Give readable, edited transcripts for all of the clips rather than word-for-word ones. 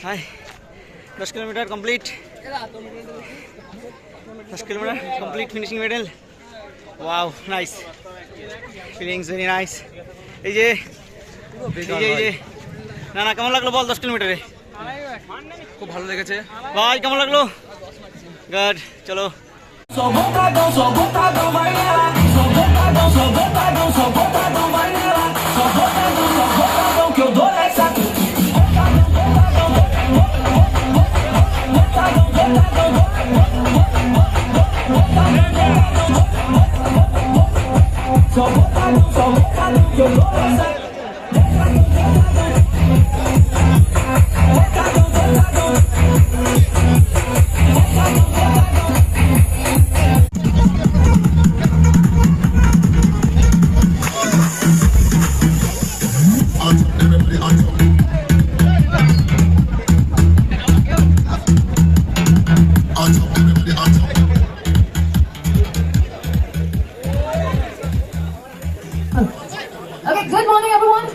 हाय 10 kilometre complete 10 kilometre complete finishing medal wow nice feelings very nice এই যে না না কেমন লাগলো বল 10 কিলোমিটারে খুব ভালো লেগেছে ভাই কেমন লাগলো গুড চলো Okay, good morning everyone.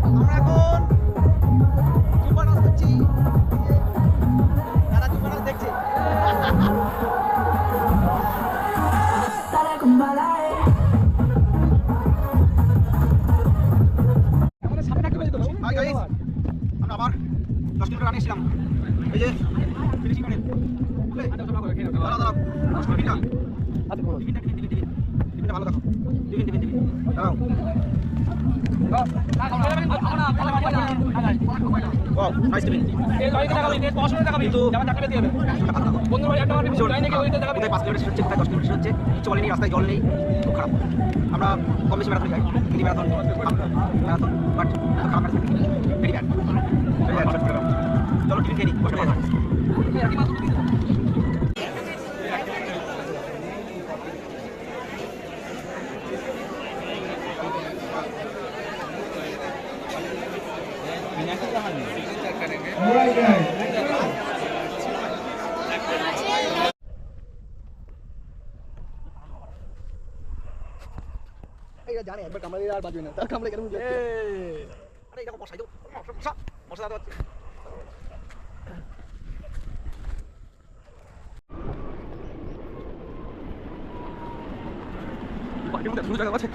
আমরা এখন জুম্বা নাচ করছি তারা জুম্বা নাচ দেখছে আমাদের সামনে থাকতে পেরেছি তো হাই গাইস আমরা আবার 10 কিলোমিটার রান এসেছিলাম এই যে ফিনিশিং মেডেল দাঁড়া দাঁড়া 10 কিলোমিটার টিফিনটা ভালো দেখো টিফিন দাঁড়াও ওয়াও নাইস টিফিন এই গাড়িতে টাকা দিতে 10 মিনিট টাকা দিতে যাবে টাকা দিতে হবে বন্ধু ভাই একটা মারবি লাইনে গিয়ে ওইটা টাকা কোথায় 5 কিলোমিটার হচ্ছে কোথায় 10 কিলোমিটার হচ্ছে কিছু বলেনি রাস্তায় জল নেই খুব খারাপ আমরা কম বেশি ম্যারাথন যাই মিনি ম্যারাথন বাট খারাপ ম্যারাথন ভেরি ব্যাড চলো টিফিন খেয়ে নিই বসে কথা এটা জানে একবার কামড়ে আর বাজবে না তার কামড়ে কেন বুঝলে আরে এটা বসাই দাও বসা দাও বাকি মধ্যে শুরু জায়গা আছে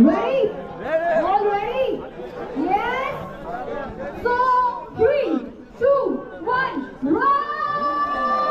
Ready?